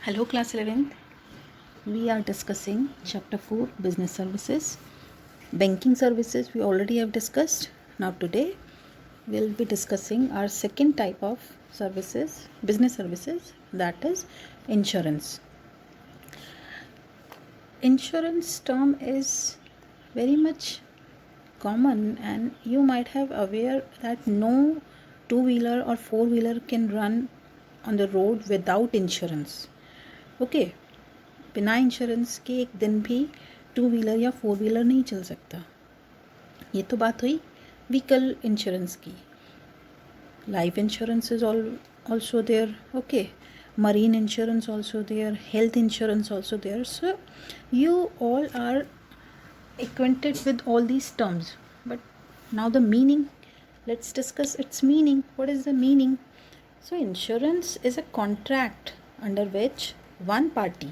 Hello, class 11th. We are discussing chapter 4 business services. Banking services we already have discussed. Now, today we'll be discussing our second type of services, business services, that is insurance. Insurance term is very much common, and you might have aware that no two-wheeler or four-wheeler can run on the road without insurance. Okay बिना insurance के एक दिन भी two wheeler या four wheeler नहीं चल सकता. ये तो बात हुई व्हीकल इंश्योरेंस की. Life insurance is also there. Okay, marine insurance also there, health insurance also there. So you all are acquainted with all these terms, but now the meaning, let's discuss its meaning. What is the meaning? So insurance is a contract under which one party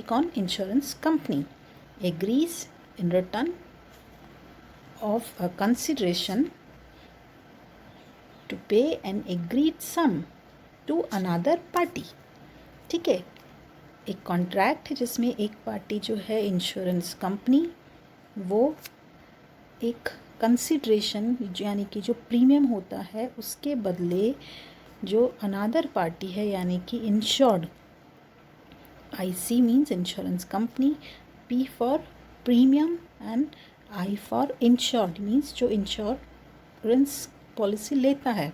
कौन? Insurance company agrees in return of a consideration to pay an agreed sum to another party. ठीक है, एक contract है जिसमें एक party जो है insurance company, वो एक कंसिडरेशन यानी कि जो प्रीमियम होता है उसके बदले जो अनादर पार्टी है यानी कि insured, IC means insurance company, P for premium and I for insured means जो इंश्योरेंस पॉलिसी लेता है.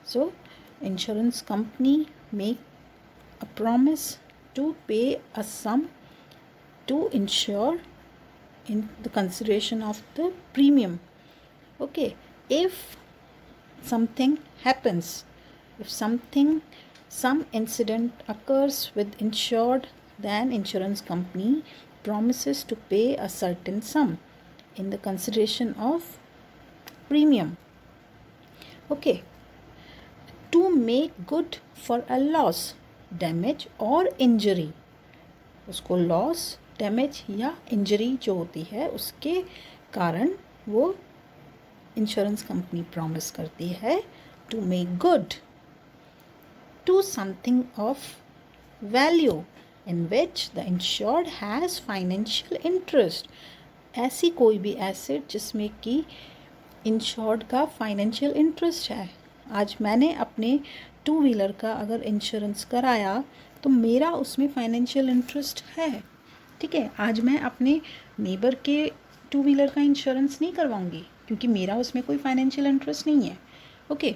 So insurance company make a promise to pay a sum to insure in the consideration of the premium. Okay, if something happens, if some incident occurs with insured, then insurance company promises to pay a certain sum in the consideration of premium. Okay, to make good for a loss, damage or injury. उसको loss, damage या injury जो होती है उसके कारण वो insurance company promise करती है to make good to something of value in which the insured has financial interest. ऐसी कोई भी एसेट जिसमें कि इंश्योर्ड का फाइनेंशियल इंटरेस्ट है. आज मैंने अपने टू व्हीलर का अगर इंश्योरेंस कराया तो मेरा उसमें फाइनेंशियल इंटरेस्ट है. ठीक है, आज मैं अपने नेबर के टू व्हीलर का इंश्योरेंस नहीं करवाऊंगी क्योंकि मेरा उसमें कोई फाइनेंशियल इंटरेस्ट नहीं है. Okay,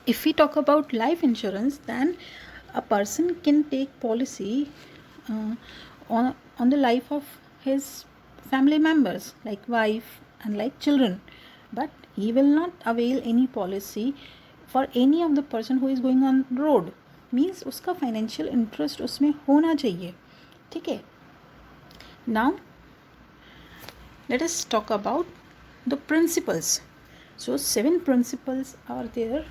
if we talk about life insurance then a person can take policy on the life of his family members like wife and like children, but he will not avail any policy for any of the person who is going on road. Means उसका financial interest उसमें होना चाहिए. ठीक है, now let us talk about the principles. So 7 principles are there.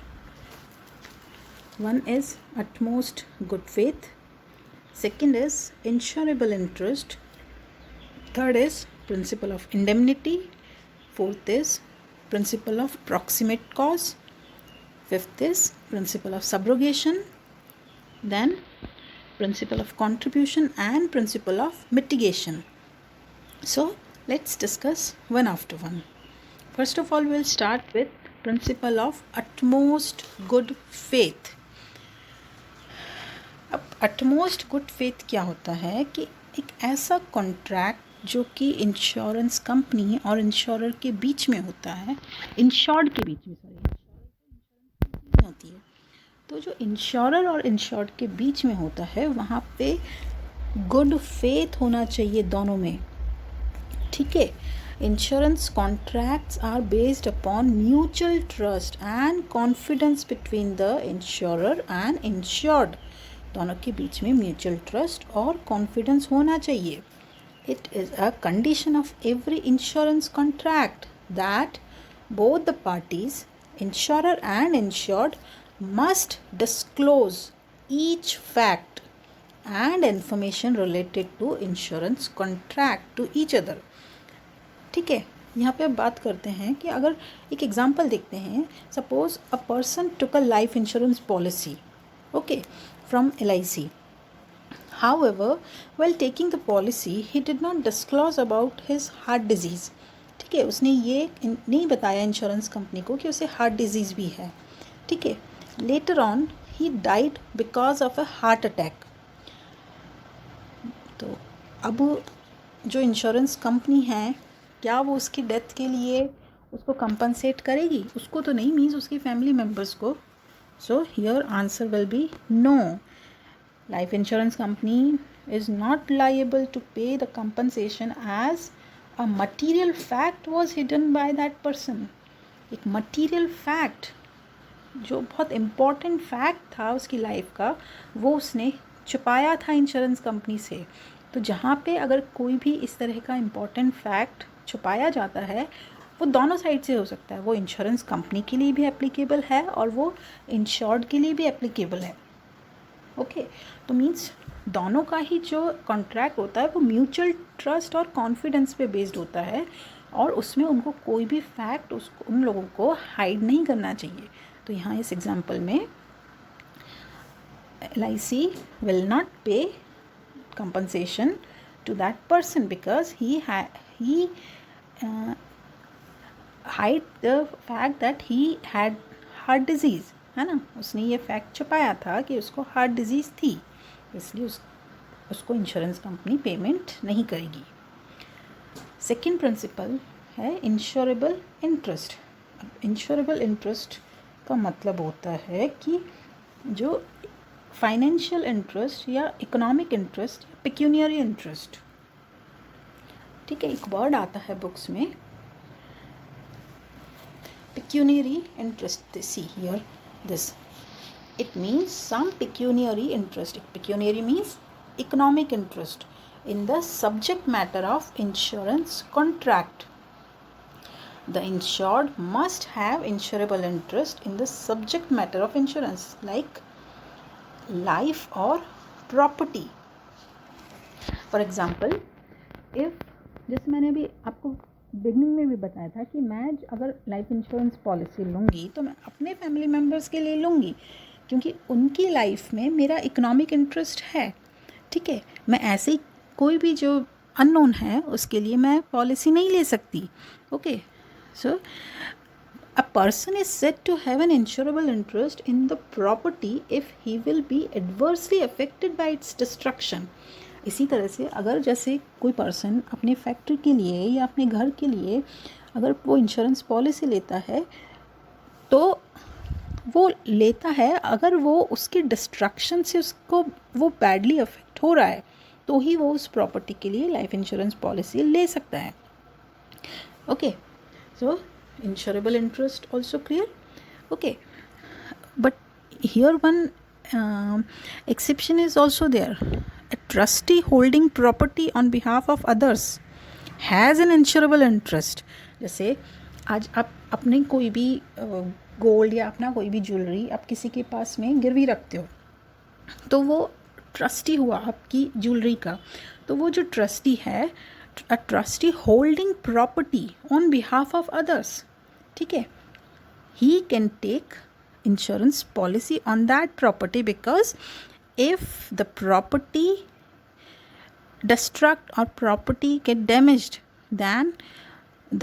One is utmost good faith, second is insurable interest, third is principle of indemnity, fourth is principle of proximate cause, fifth is principle of subrogation, then principle of contribution and principle of mitigation. So let's discuss one after one. First of all, we'll start with principle of utmost good faith. अब utmost good faith क्या होता है कि एक ऐसा contract जो कि insurance company और इंश्योरर के बीच में होता है, इंश्योर्ड के बीच में, सॉरी, होती है. तो जो इंश्योरर और इंश्योर्ड के बीच में होता है वहाँ पे गुड फेथ होना चाहिए दोनों में. ठीक है, insurance contracts are based upon mutual trust and confidence between the insurer and insured. दोनों के बीच में म्यूचुअल ट्रस्ट और कॉन्फिडेंस होना चाहिए. It is a condition of every insurance contract that both the parties, insurer and insured, must disclose each fact and information related to insurance contract to each other. ठीक है, यहाँ पे अब बात करते हैं कि अगर एक एग्जांपल देखते हैं. Suppose a person took a life insurance policy, okay, from LIC. However, while taking the policy, he did not disclose about his heart disease. ठीक है, उसने ये नहीं बताया इंश्योरेंस कंपनी को कि उसे हार्ट डिजीज़ भी है. ठीक है. Later on he died because of a heart attack. तो अब जो इंश्योरेंस कंपनी है, क्या वो उसकी डेथ के लिए उसको कंपनसेट करेगी? उसको तो नहीं, मीन्स उसकी फैमिली मेम्बर्स को. So here answer will be no. Life insurance company is not liable to pay the compensation as a material fact was hidden by that person. एक material fact जो बहुत important fact था उसकी life का, वो उसने छुपाया था इंश्योरेंस कंपनी से. तो जहाँ पे अगर कोई भी इस तरह का important fact छुपाया जाता है, वो दोनों साइड से हो सकता है. वो इंश्योरेंस कंपनी के लिए भी एप्लीकेबल है और वो इंश्योर्ड के लिए भी एप्लीकेबल है. ओके. तो मीन्स दोनों का ही जो कॉन्ट्रैक्ट होता है वो म्यूचुअल ट्रस्ट और कॉन्फिडेंस पे बेस्ड होता है, और उसमें उनको कोई भी फैक्ट उन लोगों को हाइड नहीं करना चाहिए. तो यहाँ इस एग्जांपल में LIC will not pay compensation to that person because he hide the fact that he had heart disease, है ना. उसने ये फैक्ट छुपाया था कि उसको हार्ट डिजीज़ थी, इसलिए उसको इंश्योरेंस कंपनी पेमेंट नहीं करेगी. सेकंड प्रिंसिपल है इंश्योरेबल इंटरेस्ट. अब इंश्योरेबल इंटरेस्ट का मतलब होता है कि जो फाइनेंशियल इंटरेस्ट या इकोनॉमिक इंटरेस्ट या पेक्यूनियरी इंटरेस्ट. ठीक है, एक वर्ड आता है बुक्स में pecuniary interest. See here this, it means some pecuniary interest. Pecuniary means economic interest in the subject matter of insurance contract. The insured must have insurable interest in the subject matter of insurance like life or property. For example, if जैसे मैंने अभी आपको beginning में भी बताया था कि मैं अगर लाइफ इंश्योरेंस पॉलिसी लूँगी तो मैं अपने फैमिली मेम्बर्स के लिए लूँगी, क्योंकि उनकी लाइफ में मेरा इकोनॉमिक इंटरेस्ट है. ठीक है, मैं ऐसे ही कोई भी जो अननोन है उसके लिए मैं पॉलिसी नहीं ले सकती. Okay. So a person is said to have an insurable interest in the property if he will be adversely affected by its destruction. इसी तरह से अगर जैसे कोई पर्सन अपने फैक्ट्री के लिए या अपने घर के लिए अगर वो इंश्योरेंस पॉलिसी लेता है, तो वो लेता है अगर वो उसके डिस्ट्रक्शन से उसको वो बैडली अफेक्ट हो रहा है, तो ही वो उस प्रॉपर्टी के लिए लाइफ इंश्योरेंस पॉलिसी ले सकता है. Okay. So insurable interest also clear. Okay. But here one exception is also there. A trustee holding property on behalf of others has an insurable interest. जैसे आज आप अपने कोई भी गोल्ड या अपना कोई भी ज्वेलरी आप किसी के पास में गिरवी रखते हो, तो वो ट्रस्टी हुआ आपकी ज्वेलरी का. तो वो जो ट्रस्टी है, a trustee holding property on behalf of others. ठीक है, he can take insurance policy on that property because if the property destruct or property get damaged, then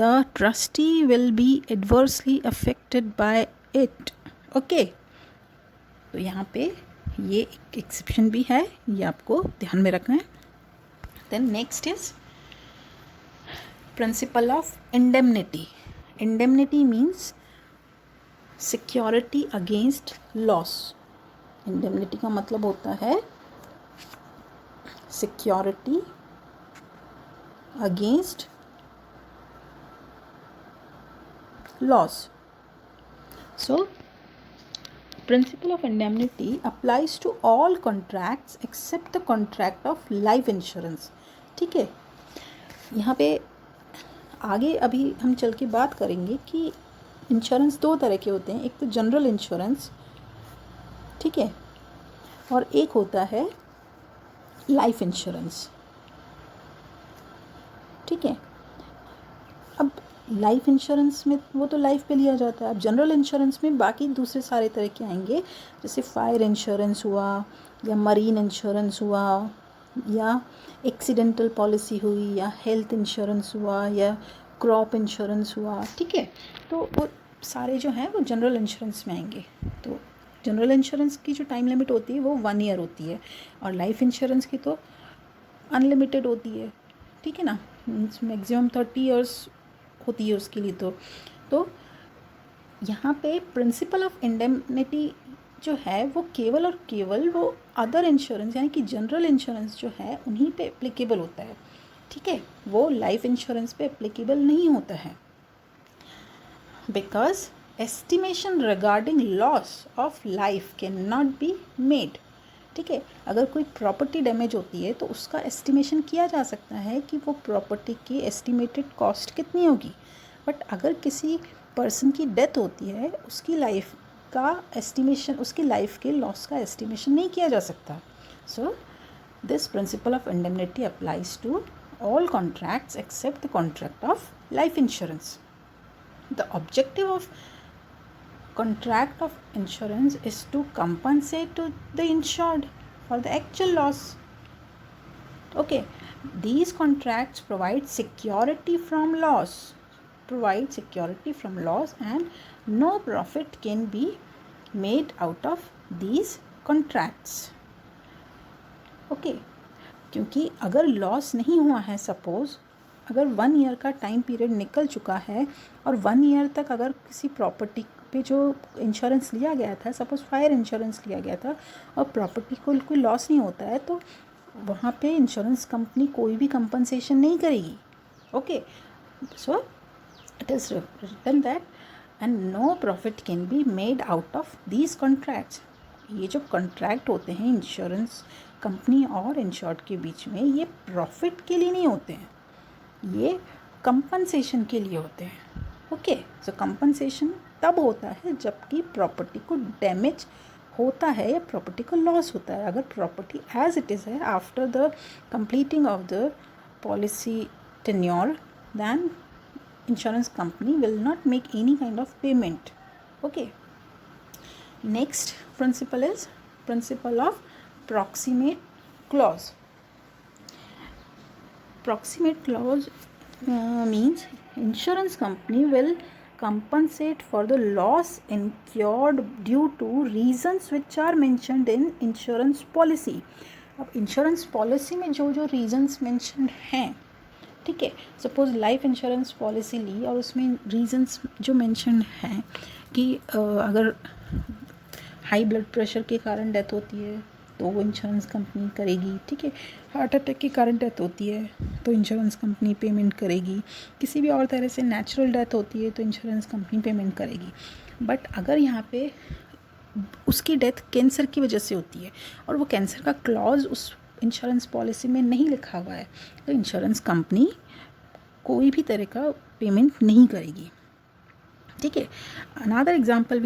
the trustee will be adversely affected by it. Okay. तो यहाँ पे ये एक exception भी है, ये आपको ध्यान में रखना है. Then next is principle of indemnity. Indemnity means security against loss. Indemnity का मतलब होता है security against loss. So principle of indemnity applies to all contracts except the contract of life insurance. ठीक है, यहाँ पे आगे अभी हम चल के बात करेंगे कि इंश्योरेंस दो तरह के होते हैं. एक तो जनरल इंश्योरेंस, ठीक है, और एक होता है लाइफ इंश्योरेंस. ठीक है. अब लाइफ इंश्योरेंस में वो तो लाइफ पे लिया जाता है। अब जनरल इंश्योरेंस में बाकी दूसरे सारे तरह के आएंगे, जैसे फायर इंश्योरेंस हुआ, या मरीन इंश्योरेंस हुआ, या एक्सीडेंटल पॉलिसी हुई, या हेल्थ इंश्योरेंस हुआ, या क्रॉप इंश्योरेंस हुआ, ठीक है। तो वो सारे जो हैं वो जनरल इंश्योरेंस में आएंगे। तो जनरल इंश्योरेंस की जो टाइम लिमिट होती है वो 1 ईयर होती है, और लाइफ इंश्योरेंस की तो अनलिमिटेड होती है, ठीक है ना। मैक्सिमम 30 ईयर्स होती है उसके लिए। तो यहाँ पे प्रिंसिपल ऑफ इंडेमनिटी जो है वो केवल और केवल वो अदर इंश्योरेंस यानी कि जनरल इंश्योरेंस जो है उन्हीं पे एप्लीकेबल होता है, ठीक है। वो लाइफ इंश्योरेंस पे एप्लीकेबल नहीं होता है, because estimation regarding loss of life can not be made, ठीक है। अगर कोई प्रॉपर्टी डैमेज होती है तो उसका एस्टिमेशन किया जा सकता है कि वो प्रॉपर्टी की एस्टिमेटेड कॉस्ट कितनी होगी, बट अगर किसी पर्सन की डेथ होती है उसकी लाइफ का एस्टिमेशन, उसकी लाइफ के लॉस का एस्टिमेशन नहीं किया जा सकता। So this principle of indemnity applies to all contracts except the contract of life insurance. The objective of contract of insurance is to compensate to the insured for the actual loss. Okay, these contracts provide security from loss, and no profit can be made out of these contracts. Okay, क्योंकि अगर loss नहीं हुआ है, suppose अगर 1 year का time period निकल चुका है और 1 ईयर तक अगर किसी प्रॉपर्टी पे जो इंश्योरेंस लिया गया था, सपोज़ फायर इंश्योरेंस लिया गया था, और प्रॉपर्टी को कोई लॉस नहीं होता है, तो वहाँ पे इंश्योरेंस कंपनी कोई भी कंपनसेशन नहीं करेगी। Okay, so it is written that and no profit can be made out of these contracts. ये जो कॉन्ट्रैक्ट होते हैं इंश्योरेंस कंपनी और इंश्योर्ड के बीच में, ये प्रॉफिट के लिए नहीं होते हैं, ये कंपनसेशन के लिए होते हैं। ओके, सो कंपनसेशन तब होता है जबकि प्रॉपर्टी को डैमेज होता है या प्रॉपर्टी को लॉस होता है। अगर प्रॉपर्टी एज इट इज़ है after the completing of the policy tenure, then insurance company will not make any kind of payment. Okay, next principle is principle of proximate clause. Proximate clause means insurance company will compensate for the loss incurred due to reasons which are mentioned in insurance policy. अब insurance policy में जो जो reasons mentioned हैं, ठीक है, suppose life insurance policy ली और उसमें reasons जो मेंशन हैं कि अगर हाई ब्लड प्रेशर के कारण डेथ होती है तो वो इंश्योरेंस कंपनी करेगी, ठीक है। हार्ट अटैक के कारण डेथ होती है तो इंश्योरेंस कंपनी पेमेंट करेगी। किसी भी और तरह से नेचुरल डेथ होती है तो इंश्योरेंस कंपनी पेमेंट करेगी। बट अगर यहाँ पे उसकी डेथ कैंसर की वजह से होती है और वो कैंसर का क्लॉज उस इंश्योरेंस पॉलिसी में नहीं लिखा हुआ है, तो इंश्योरेंस कंपनी कोई भी तरह का पेमेंट नहीं करेगी, ठीक है। Another example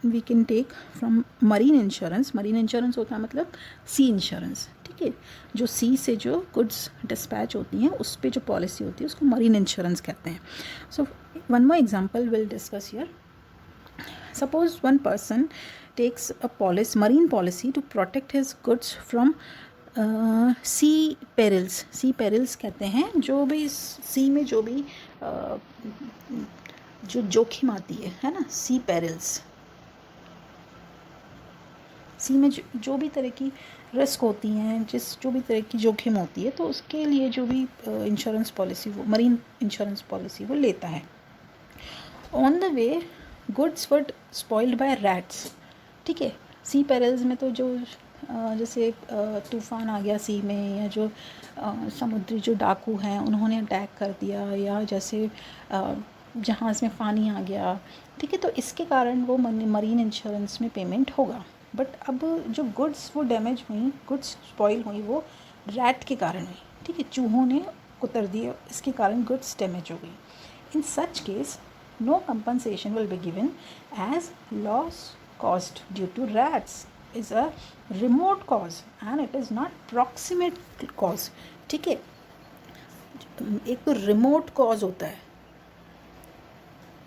we can take from marine insurance. Marine insurance होता है मतलब सी इंश्योरेंस, ठीक है। जो सी से जो गुड्स डिस्पैच होती हैं उस पर जो पॉलिसी होती है उसको मरीन इंश्योरेंस कहते हैं। So one more example will discuss here. Suppose one person takes a marine policy to protect his goods from sea perils. Sea perils कहते हैं जो भी सी में जो भी जो जोखिम आती है ना, सी पेरिल्स। सी में जो भी तरह की रिस्क होती हैं, जो भी तरह की जोखिम होती है, तो उसके लिए जो भी इंश्योरेंस पॉलिसी वो मरीन इंश्योरेंस पॉलिसी वो लेता है। On the way goods were spoiled bye rats, ठीक है। सी पेरिल्स में तो जो जैसे तूफ़ान आ गया सी में, या जो समुद्री जो डाकू हैं उन्होंने अटैक कर दिया, या जैसे जहाज़ में पानी आ गया, ठीक है, तो इसके कारण वो मरीन इंश्योरेंस में पेमेंट होगा। बट अब जो गुड्स वो डैमेज हुई, गुड्स स्पॉइल हुई, वो रैट के कारण हुई, ठीक है, चूहों ने कुतर दिए, इसके कारण गुड्स डैमेज हो गई। In such case no compensation will be given as loss caused due to rats is a remote cause and it is not proximate cause, ठीक है। एक तो रिमोट कॉज होता है,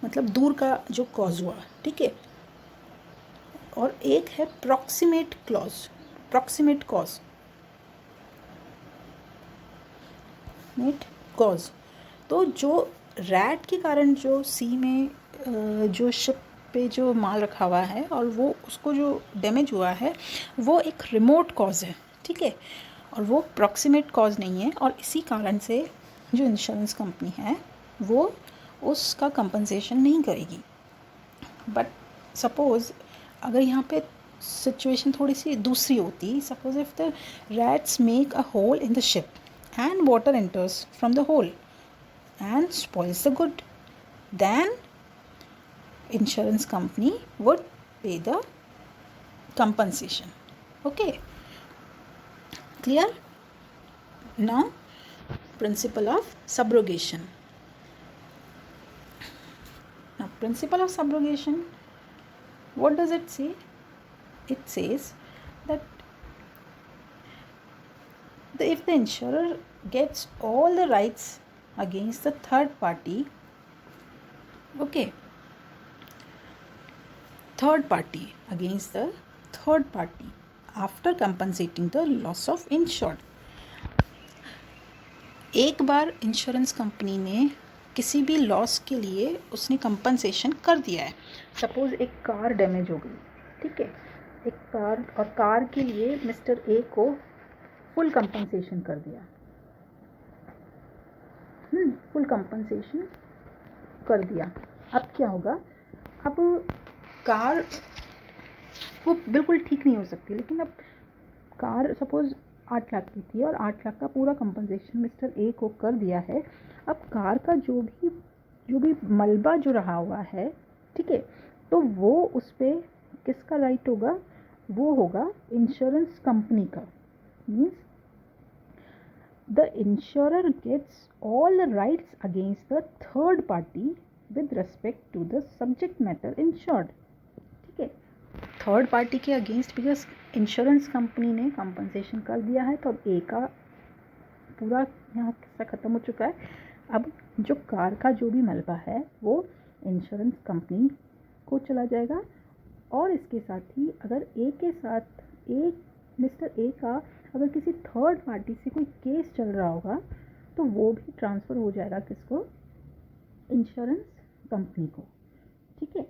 मतलब दूर का जो कॉज हुआ, ठीक है। और एक है proximate clause, proximate cause, mate cause. तो जो रैट के कारण जो सी में जो शिप पे जो माल रखा हुआ है और वो उसको जो डैमेज हुआ है वो एक रिमोट कॉज है, ठीक है, और वो प्रॉक्सिमेट कॉज नहीं है। और इसी कारण से जो इंश्योरेंस कंपनी है वो उसका कंपनसेशन नहीं करेगी। बट सपोज़ अगर यहाँ पे सिचुएशन थोड़ी सी दूसरी होती, suppose if the rats make a hole in the ship and water enters from the hole and spoils the good, then insurance company would pay the compensation. Okay, clear? Now principle of subrogation. Now principle of subrogation, what does it say? It says that if the insurer gets all the rights against the third party, okay, third party against the third party after compensating the loss of insured. एक बार insurance company ने किसी भी loss के लिए उसने compensation कर दिया है। सपोज़ एक कार डैमेज हो गई, ठीक है, एक कार, और कार के लिए मिस्टर ए को फुल कंपनसेशन कर दिया, फुल कंपनसेशन कर दिया। अब क्या होगा? अब कार वो बिल्कुल ठीक नहीं हो सकती, लेकिन अब कार सपोज़ 8 लाख की थी और 8 लाख का पूरा कंपनसेशन मिस्टर ए को कर दिया है। अब कार का जो भी मलबा जो रहा हुआ है, ठीक है, तो वो उस पर किसका राइट होगा? वो होगा इंश्योरेंस कंपनी का। Means the insurer gets all rights against the third party with respect to the subject matter insured, ठीक है, थर्ड पार्टी के अगेंस्ट, बिकॉज इंश्योरेंस कंपनी ने कंपनसेशन कर दिया है। तो अब ए का पूरा यहाँ किस्सा ख़त्म हो चुका है। अब जो कार का जो भी मलबा है वो इंश्योरेंस कंपनी को चला जाएगा, और इसके साथ ही अगर ए के साथ मिस्टर ए का अगर किसी थर्ड पार्टी से कोई केस चल रहा होगा तो वो भी ट्रांसफ़र हो जाएगा किसको? इंश्योरेंस कंपनी को, ठीक है।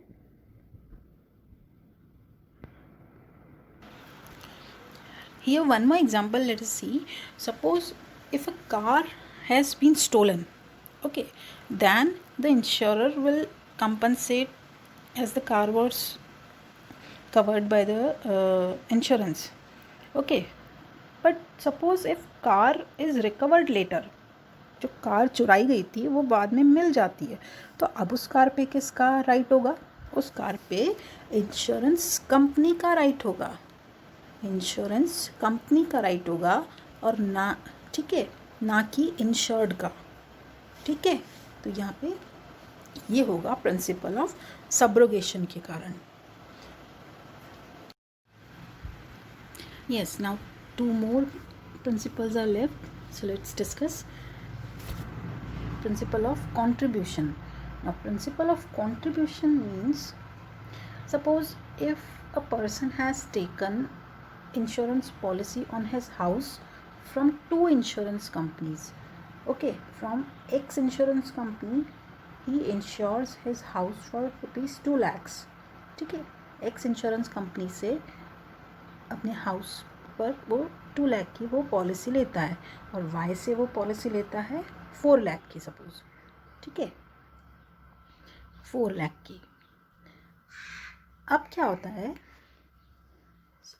Here one more example, let us see. Suppose if a car has been stolen, okay, then the insurer will compensate as the car was covered by the insurance, okay. But suppose if car is recovered later, जो car चुराई गई थी वो बाद में मिल जाती है, तो अब उस कार पे किसका राइट होगा? उस कार पे इंश्योरेंस कंपनी का राइट होगा, इंश्योरेंस कंपनी का राइट होगा, और ना, ठीक है, ना कि इंश्योर्ड का, ठीक है। तो यहाँ पे ये होगा प्रिंसिपल ऑफ सब्रोगेशन के कारण। Yes, now 2 more principles are left, so let's discuss. Principle of contribution. Now principle of contribution means, suppose if a person has taken insurance policy on his house from 2 insurance companies, okay, from X insurance company he insures his house for rupees 2 lakhs, ठीक है, X insurance company से अपने house पर वो 2 लाख की वो policy लेता है, और Y से वो पॉलिसी लेता है 4 लाख की, सपोज, ठीक है, 4 लाख की। अब क्या होता है?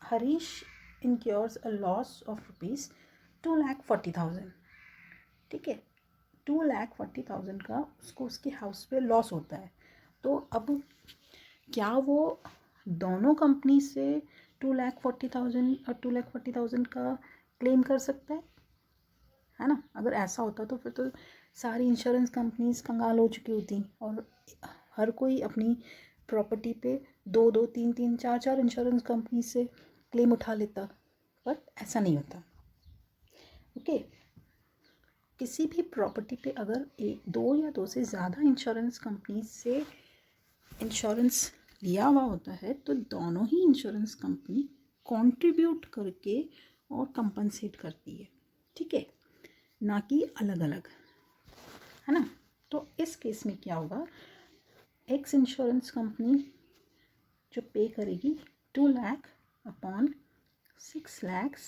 Harish incurs a loss of rupees 2,40,000, ठीक है, 2,40,000 का उसको उसके हाउस पे लॉस होता है। तो अब क्या वो दोनों कंपनी से 2,40,000 और 2,40,000 का क्लेम कर सकता है ना? अगर ऐसा होता तो फिर तो सारी इंश्योरेंस कंपनीज कंगाल हो चुकी होती, और हर कोई अपनी प्रॉपर्टी पे 2-2, 3-3, 4-4 इंश्योरेंस कंपनी से क्लेम उठा लेता, बट ऐसा नहीं होता, ओके। किसी भी प्रॉपर्टी पे अगर 2 या 2 से ज़्यादा इंश्योरेंस कंपनी से इंश्योरेंस लिया हुआ होता है तो दोनों ही इंश्योरेंस कंपनी कंट्रीब्यूट करके और कंपनसेट करती है, ठीक है, ना कि अलग अलग, है ना। तो इस केस में क्या होगा, एक्स इंश्योरेंस कंपनी जो पे करेगी 2 lakh upon 6 lakhs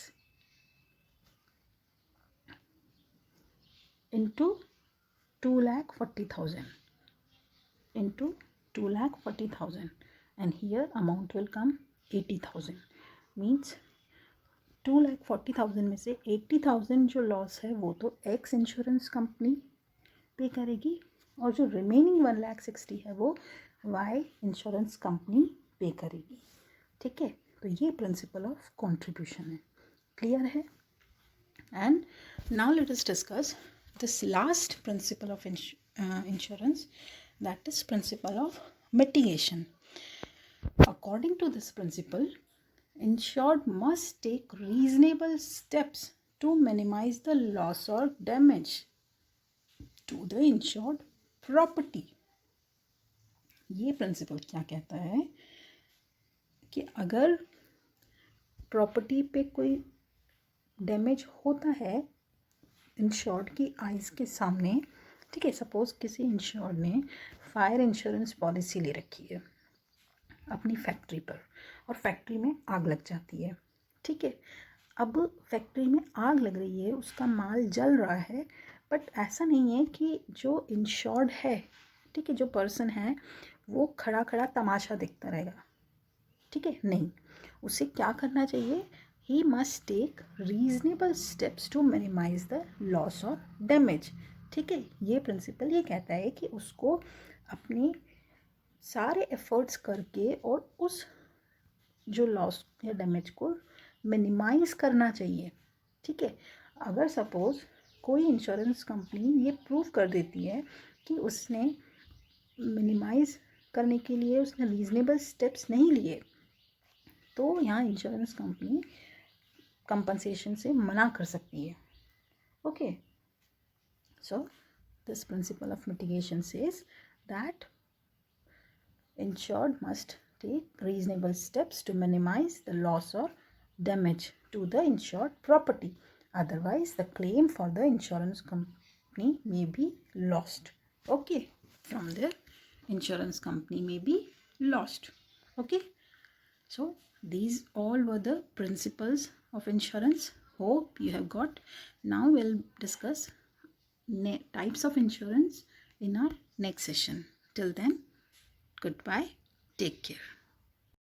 into 2,40,000 into 2,40,000 and here amount will come 80,000 means 2,40,000 में से 80,000 जो लॉस है वो तो एक्स इंश्योरेंस कंपनी पे करेगी और जो रिमेनिंग 1,60,000 है वो वाई इंश्योरेंस कंपनी पे करेगी, ठीक है। तो ये प्रिंसिपल ऑफ कंट्रीब्यूशन है, क्लियर है। And now let us discuss this last principle of insurance, that is principle of mitigation. According to this principle, insured must take reasonable steps to minimize the loss or damage to the insured property. ये principal क्या कहता है कि अगर property पे कोई damage होता है इंश्योर्ड की आइज़ के सामने, ठीक है, सपोज़ किसी इंश्योर्ड ने फायर इंश्योरेंस पॉलिसी ले रखी है अपनी फैक्ट्री पर और फैक्ट्री में आग लग जाती है, ठीक है। अब फैक्ट्री में आग लग रही है, उसका माल जल रहा है, बट ऐसा नहीं है कि जो इंश्योर्ड है, ठीक है, जो पर्सन है वो खड़ा खड़ा तमाशा देखता रहेगा, ठीक है, नहीं, उसे क्या करना चाहिए, he must take reasonable steps to minimise the loss और डैमेज, ठीक है। ये प्रिंसिपल ये कहता है कि उसको अपने सारे एफर्ट्स करके और उस जो लॉस या डैमेज को मिनिमाइज करना चाहिए, ठीक है। अगर सपोज़ कोई इंश्योरेंस कंपनी ये प्रूव कर देती है कि उसने मिनिमाइज करने के लिए उसने रीजनेबल स्टेप्स नहीं लिए, तो यहाँ इंश्योरेंस कंपनी कंपनसेशन से मना कर सकती है, okay. So this principle of mitigation says that insured must take reasonable steps to minimize the loss or damage to the insured property, otherwise the claim for the insurance company may be lost, okay, from there insurance company may be lost, okay. So these all were the principles of insurance. Hope you have got. Now we'll discuss types of insurance in our next session. Till then, goodbye. Take care.